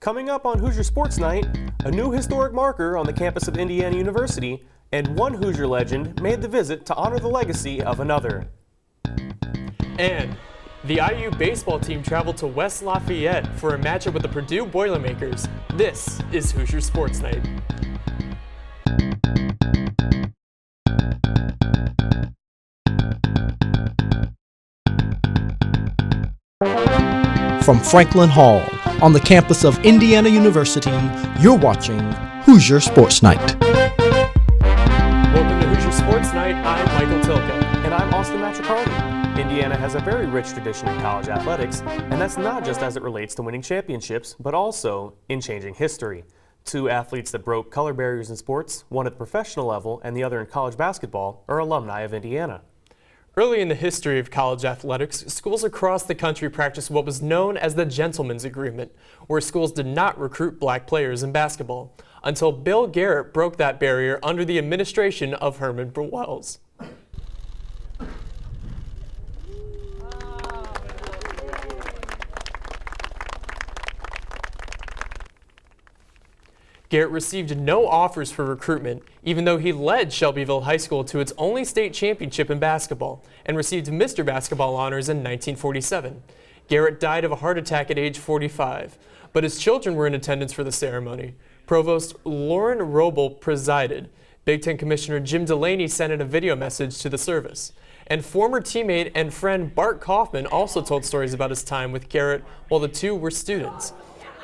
Coming up on Hoosier Sports Night, a new historic marker on the campus of Indiana University, and one Hoosier legend made the visit to honor the legacy of another. And the IU baseball team traveled to West Lafayette for a matchup with the Purdue Boilermakers. This is Hoosier Sports Night. From Franklin Hall, on the campus of Indiana University, you're watching Hoosier Sports Night. Welcome to Hoosier Sports Night. I'm Michael Tilka. And I'm Austin Matricardi. Indiana has a very rich tradition in college athletics, and that's not just as it relates to winning championships, but also in changing history. Two athletes that broke color barriers in sports, one at the professional level and the other in college basketball, are alumni of Indiana. Early in the history of college athletics, schools across the country practiced what was known as the Gentleman's Agreement, where schools did not recruit black players in basketball, until Bill Garrett broke that barrier under the administration of Herman Wells. Garrett received no offers for recruitment, even though he led Shelbyville High School to its only state championship in basketball and received Mr. Basketball honors in 1947. Garrett died of a heart attack at age 45, but his children were in attendance for the ceremony. Provost Lauren Roble presided. Big Ten Commissioner Jim Delaney sent in a video message to the service. And former teammate and friend Bart Kaufman also told stories about his time with Garrett while the two were students.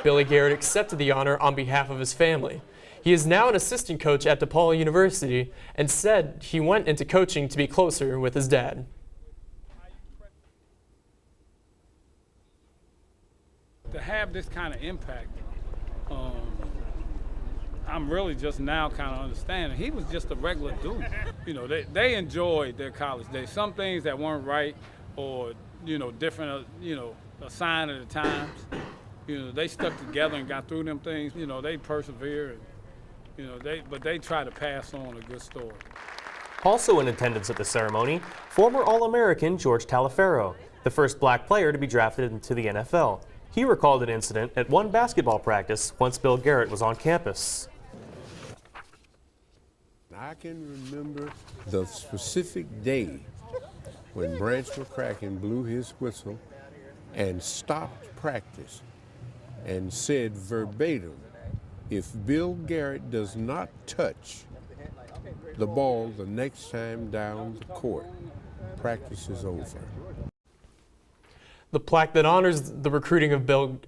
Billy Garrett accepted the honor on behalf of his family. He is now an assistant coach at DePaul University and said he went into coaching to be closer with his dad. To have this kind of impact, I'm really just now kind of understanding. He was just a regular dude. You know, they enjoyed their college days. Some things that weren't right or, different, a sign of the times. They stuck together and got through them things. They persevered. But they try to pass on a good story. Also in attendance at the ceremony, former All-American George Taliaferro, the first black player to be drafted into the NFL. He recalled an incident at one basketball practice once Bill Garrett was on campus. I can remember the specific day when Branch McCracken blew his whistle and stopped practice and said verbatim, if Bill Garrett does not touch the ball the next time down the court, practice is over. The plaque that honors the recruiting of Bill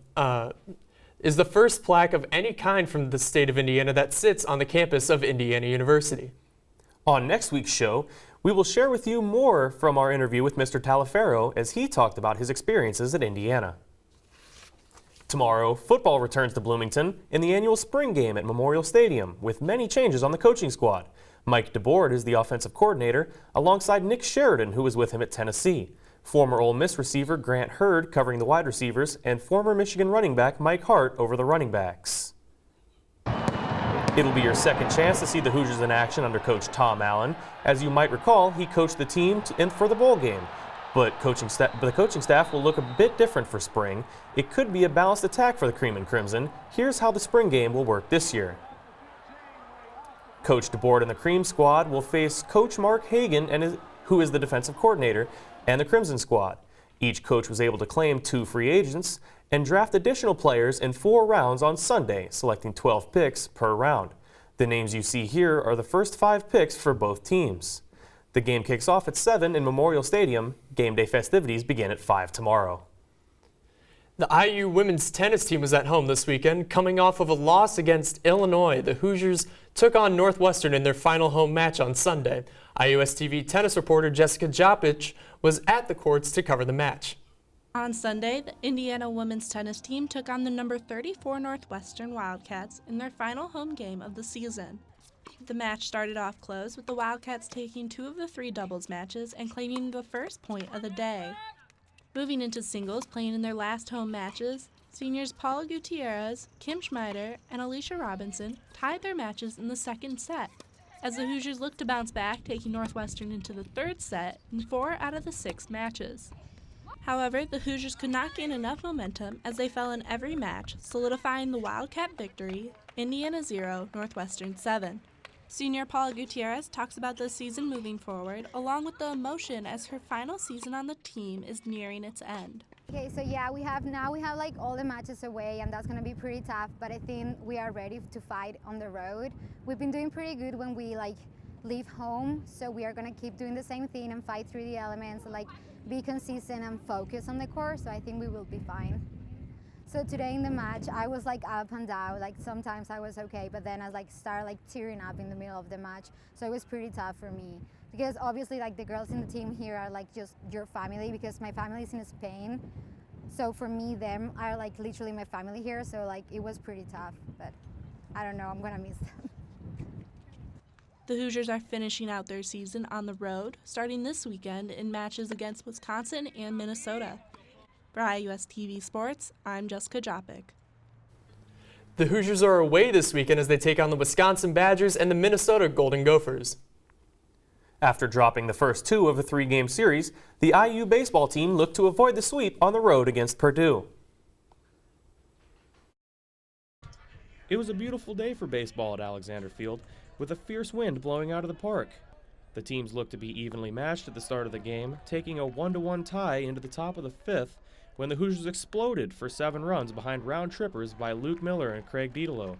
is the first plaque of any kind from the state of Indiana that sits on the campus of Indiana University. On next week's show, we will share with you more from our interview with Mr. Taliaferro as he talked about his experiences at Indiana. Tomorrow, football returns to Bloomington in the annual spring game at Memorial Stadium with many changes on the coaching squad. Mike DeBoard is the offensive coordinator alongside Nick Sheridan, who was with him at Tennessee. Former Ole Miss receiver Grant Hurd covering the wide receivers and former Michigan running back Mike Hart over the running backs. It'll be your second chance to see the Hoosiers in action under Coach Tom Allen. As you might recall, he coached the team for the bowl game. But the coaching staff will look a bit different for spring. It could be a balanced attack for the Cream and Crimson. Here's how the spring game will work this year. Coach DeBoard and the Cream squad will face Coach Mark Hagan, who is the defensive coordinator, and the Crimson squad. Each coach was able to claim 2 free agents and draft additional players in 4 rounds on Sunday, selecting 12 picks per round. The names you see here are the first 5 picks for both teams. The game kicks off at 7 in Memorial Stadium. Game day festivities begin at 5 tomorrow. The IU women's tennis team was at home this weekend. Coming off of a loss against Illinois, the Hoosiers took on Northwestern in their final home match on Sunday. IUS-TV tennis reporter Jessica Jopic was at the courts to cover the match. On Sunday, the Indiana women's tennis team took on the number 34 Northwestern Wildcats in their final home game of the season. The match started off close, with the Wildcats taking 2 of the 3 doubles matches and claiming the first point of the day. Moving into singles, playing in their last home matches, seniors Paula Gutierrez, Kim Schmider, and Alicia Robinson tied their matches in the second set, as the Hoosiers looked to bounce back, taking Northwestern into the third set in 4 out of the 6 matches. However, the Hoosiers could not gain enough momentum as they fell in every match, solidifying the Wildcat victory, Indiana 0, Northwestern 7. Senior Paula Gutierrez talks about this season moving forward, along with the emotion as her final season on the team is nearing its end. Okay, so yeah, we have like all the matches away, and that's going to be pretty tough, but I think we are ready to fight on the road. We've been doing pretty good when we leave home, so we are going to keep doing the same thing and fight through the elements, and be consistent and focus on the course, so I think we will be fine. So today in the match, I was up and down, sometimes I was okay, but then I started tearing up in the middle of the match, so it was pretty tough for me. Because obviously the girls in the team here are just your family, because my family is in Spain. So for me, them are literally my family here, so it was pretty tough, but I don't know, I'm gonna miss them. The Hoosiers are finishing out their season on the road, starting this weekend in matches against Wisconsin and Minnesota. For IUS TV Sports, I'm Jessica Jopik. The Hoosiers are away this weekend as they take on the Wisconsin Badgers and the Minnesota Golden Gophers. After dropping the first two of a three-game series, the IU baseball team looked to avoid the sweep on the road against Purdue. It was a beautiful day for baseball at Alexander Field, with a fierce wind blowing out of the park. The teams looked to be evenly matched at the start of the game, taking a 1-1 tie into the top of the fifth when the Hoosiers exploded for 7 runs behind round trippers by Luke Miller and Craig Dietelo.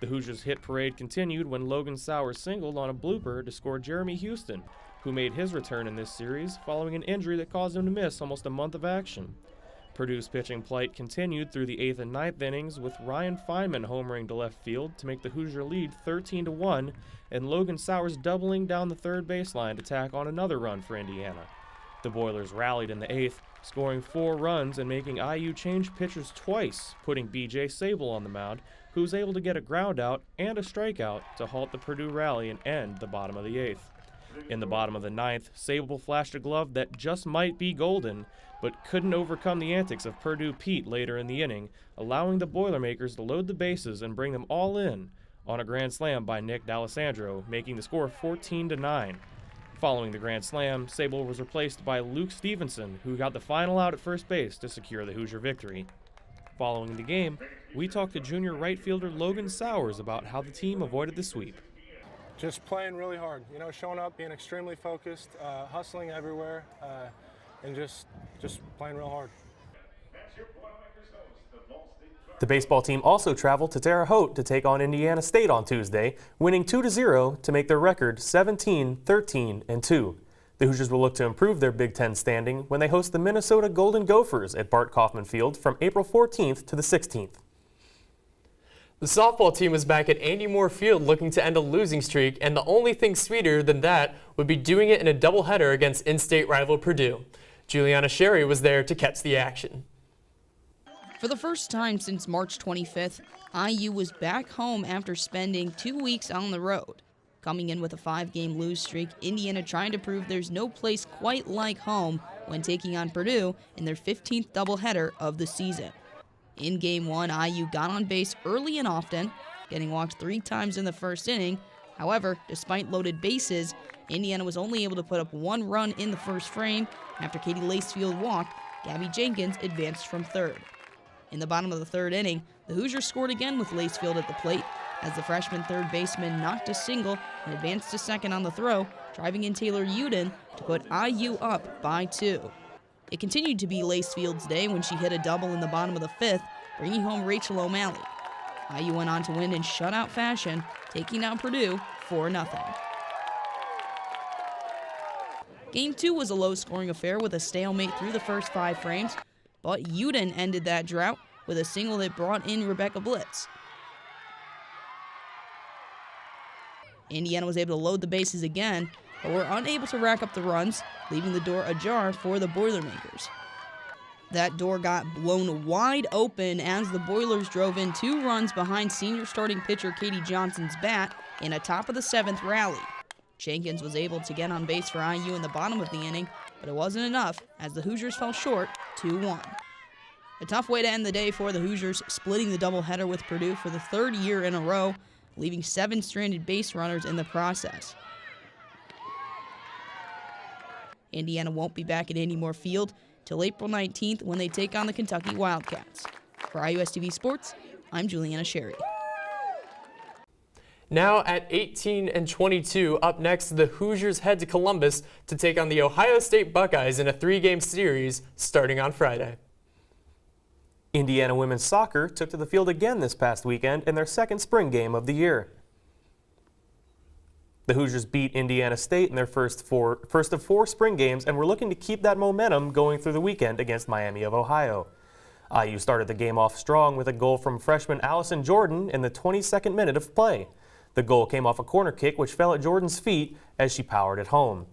The Hoosiers' hit parade continued when Logan Sowers singled on a blooper to score Jeremy Houston, who made his return in this series following an injury that caused him to miss almost a month of action. Purdue's pitching plight continued through the 8th and 9th innings, with Ryan Feynman homering to left field to make the Hoosier lead 13-1, and Logan Sowers doubling down the third baseline to tack on another run for Indiana. The Boilers rallied in the 8th, scoring 4 runs and making IU change pitchers twice, putting B.J. Sable on the mound, who was able to get a ground out and a strikeout to halt the Purdue rally and end the bottom of the 8th. In the bottom of the 9th, Sable flashed a glove that just might be golden, but couldn't overcome the antics of Purdue Pete later in the inning, allowing the Boilermakers to load the bases and bring them all in on a grand slam by Nick D'Alessandro, making the score 14-9. Following the grand slam, Sable was replaced by Luke Stevenson, who got the final out at first base to secure the Hoosier victory. Following the game, we talked to junior right fielder Logan Sowers about how the team avoided the sweep. Just playing really hard, showing up, being extremely focused, hustling everywhere, and just playing real hard. The baseball team also traveled to Terre Haute to take on Indiana State on Tuesday, winning 2-0 to make their record 17-13-2. The Hoosiers will look to improve their Big Ten standing when they host the Minnesota Golden Gophers at Bart Kaufman Field from April 14th to the 16th. The softball team was back at Andy Moore Field looking to end a losing streak, and the only thing sweeter than that would be doing it in a doubleheader against in-state rival Purdue. Juliana Sherry was there to catch the action. For the first time since March 25th, IU was back home after spending 2 weeks on the road. Coming in with a 5-game lose streak, Indiana trying to prove there's no place quite like home when taking on Purdue in their 15th doubleheader of the season. In Game 1, IU got on base early and often, getting walked 3 times in the first inning. However, despite loaded bases, Indiana was only able to put up 1 run in the first frame. After Katie Lacefield walked, Gabby Jenkins advanced from third. In the bottom of the 3rd inning, the Hoosiers scored again with Lacefield at the plate as the freshman third baseman knocked a single and advanced to second on the throw, driving in Taylor Uden to put IU up by 2. It continued to be Lacefield's day when she hit a double in the bottom of the 5th, bringing home Rachel O'Malley. IU went on to win in shutout fashion, taking down Purdue 4-0. Game 2 was a low-scoring affair with a stalemate through the first 5 frames, but Uden ended that drought with a single that brought in Rebecca Blitz. Indiana was able to load the bases again, but were unable to rack up the runs, leaving the door ajar for the Boilermakers. That door got blown wide open as the Boilers drove in 2 runs behind senior starting pitcher Katie Johnson's bat in a top of the 7th rally. Jenkins was able to get on base for IU in the bottom of the inning, but it wasn't enough as the Hoosiers fell short 2-1. A tough way to end the day for the Hoosiers, splitting the doubleheader with Purdue for the 3rd year in a row, leaving 7 stranded base runners in the process. Indiana won't be back at Andy Moore Field till April 19th when they take on the Kentucky Wildcats. For IUS-TV Sports, I'm Juliana Sherry. Now at 18 and 22, up next, the Hoosiers head to Columbus to take on the Ohio State Buckeyes in a 3-game series starting on Friday. Indiana women's soccer took to the field again this past weekend in their second spring game of the year. The Hoosiers beat Indiana State in their first of four spring games and were looking to keep that momentum going through the weekend against Miami of Ohio. IU started the game off strong with a goal from freshman Allison Jordan in the 22nd minute of play. The goal came off a corner kick which fell at Jordan's feet as she powered it home.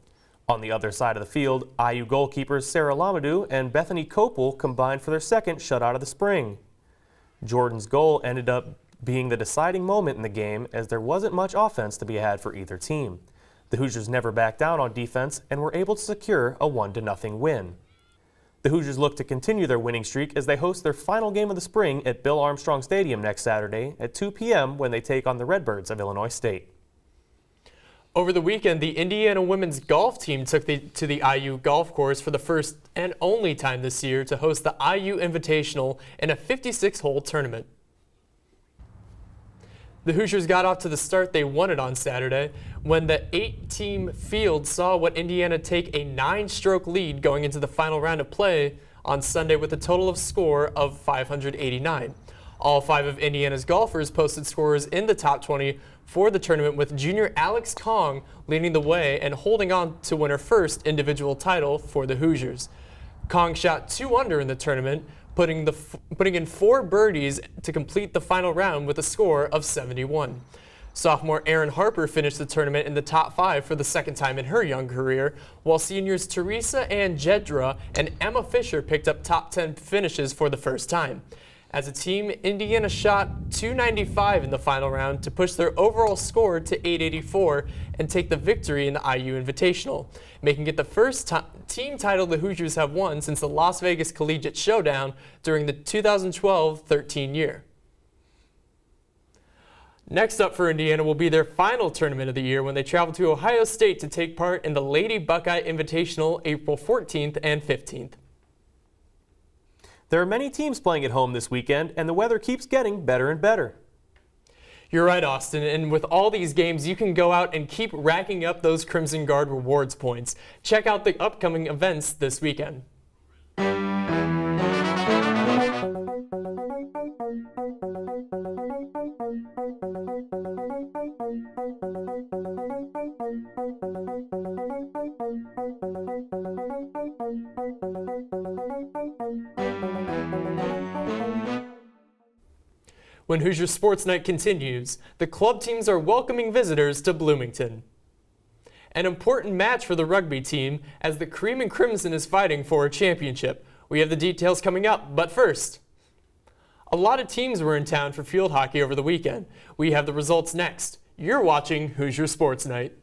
On the other side of the field, IU goalkeepers Sarah Lamadou and Bethany Copel combined for their second shutout of the spring. Jordan's goal ended up being the deciding moment in the game as there wasn't much offense to be had for either team. The Hoosiers never backed down on defense and were able to secure a 1-0 win. The Hoosiers look to continue their winning streak as they host their final game of the spring at Bill Armstrong Stadium next Saturday at 2 p.m. when they take on the Redbirds of Illinois State. Over the weekend, the Indiana women's golf team took to the IU golf course for the first and only time this year to host the IU Invitational in a 56-hole tournament. The Hoosiers got off to the start they wanted on Saturday when the 8-team field saw what Indiana take a 9-stroke lead going into the final round of play on Sunday with a total of score of 589. All 5 of Indiana's golfers posted scores in the top 20 for the tournament, with junior Alex Kong leading the way and holding on to win her first individual title for the Hoosiers. Kong shot 2 under in the tournament, putting in 4 birdies to complete the final round with a score of 71. Sophomore Erin Harper finished the tournament in the top 5 for the second time in her young career, while seniors Teresa Ann Jedra and Emma Fisher picked up top 10 finishes for the first time. As a team, Indiana shot 295 in the final round to push their overall score to 884 and take the victory in the IU Invitational, making it the first team title the Hoosiers have won since the Las Vegas Collegiate Showdown during the 2012-13 year. Next up for Indiana will be their final tournament of the year when they travel to Ohio State to take part in the Lady Buckeye Invitational April 14th and 15th. There are many teams playing at home this weekend, and the weather keeps getting better and better. You're right, Austin, and with all these games, you can go out and keep racking up those Crimson Guard rewards points. Check out the upcoming events this weekend. When Hoosier Sports Night continues, the club teams are welcoming visitors to Bloomington. An important match for the rugby team as the Cream and Crimson is fighting for a championship. We have the details coming up, but first, a lot of teams were in town for field hockey over the weekend. We have the results next. You're watching Hoosier Sports Night.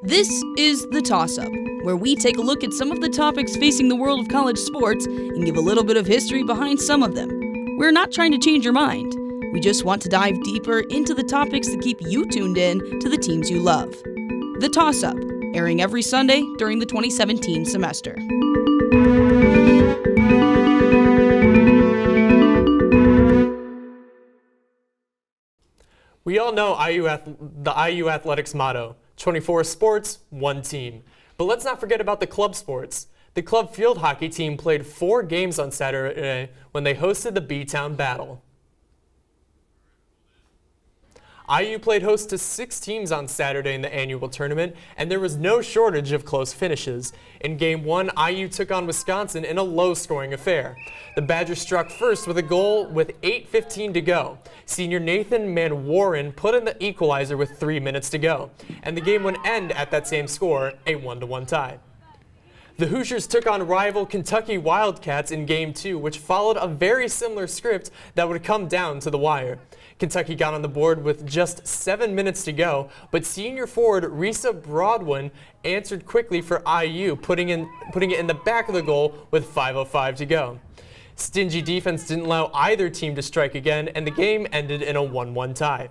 This is The Toss-Up, where we take a look at some of the topics facing the world of college sports and give a little bit of history behind some of them. We're not trying to change your mind. We just want to dive deeper into the topics that keep you tuned in to the teams you love. The Toss-Up, airing every Sunday during the 2017 semester. We all know the IU Athletics motto, 24 sports, 1 team. But let's not forget about the club sports. The club field hockey team played 4 games on Saturday when they hosted the B-Town Battle. IU played host to 6 teams on Saturday in the annual tournament, and there was no shortage of close finishes. In Game 1, IU took on Wisconsin in a low-scoring affair. The Badgers struck first with a goal with 8:15 to go. Senior Nathan Manwaran put in the equalizer with 3 minutes to go, and the game would end at that same score, a 1-1 tie. The Hoosiers took on rival Kentucky Wildcats in Game 2, which followed a very similar script that would come down to the wire. Kentucky got on the board with just 7 minutes to go, but senior forward Risa Broadwin answered quickly for IU, putting it in the back of the goal with 5:05 to go. Stingy defense didn't allow either team to strike again, and the game ended in a 1-1 tie.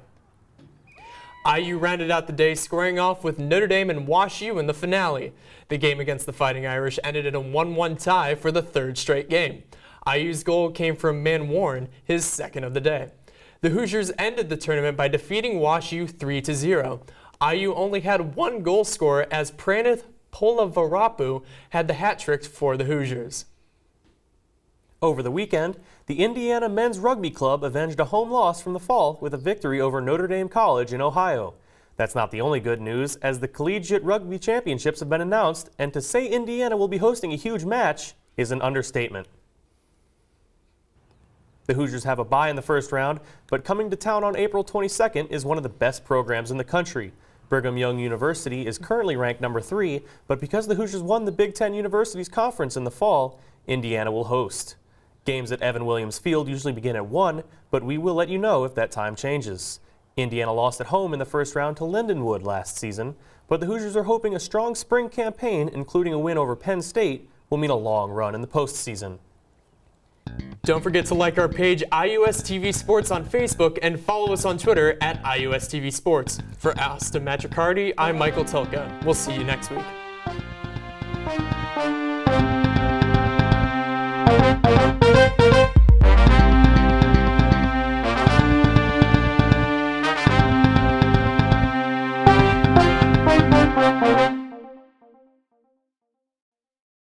IU rounded out the day squaring off with Notre Dame and Wash U in the finale. The game against the Fighting Irish ended in a 1-1 tie for the third straight game. IU's goal came from Man Warren, his second of the day. The Hoosiers ended the tournament by defeating Wash U 3-0. IU only had one goal scorer as Pranith Polavarapu had the hat trick for the Hoosiers. Over the weekend, the Indiana Men's Rugby Club avenged a home loss from the fall with a victory over Notre Dame College in Ohio. That's not the only good news, as the Collegiate Rugby Championships have been announced, and to say Indiana will be hosting a huge match is an understatement. The Hoosiers have a bye in the first round, but coming to town on April 22nd is one of the best programs in the country. Brigham Young University is currently ranked number 3, but because the Hoosiers won the Big Ten Universities Conference in the fall, Indiana will host. Games at Evan Williams Field usually begin at 1, but we will let you know if that time changes. Indiana lost at home in the first round to Lindenwood last season, but the Hoosiers are hoping a strong spring campaign, including a win over Penn State, will mean a long run in the postseason. Don't forget to like our page IUSTV Sports on Facebook and follow us on Twitter at IUSTV Sports. For Austin Matricardi, I'm Michael Tilka. We'll see you next week.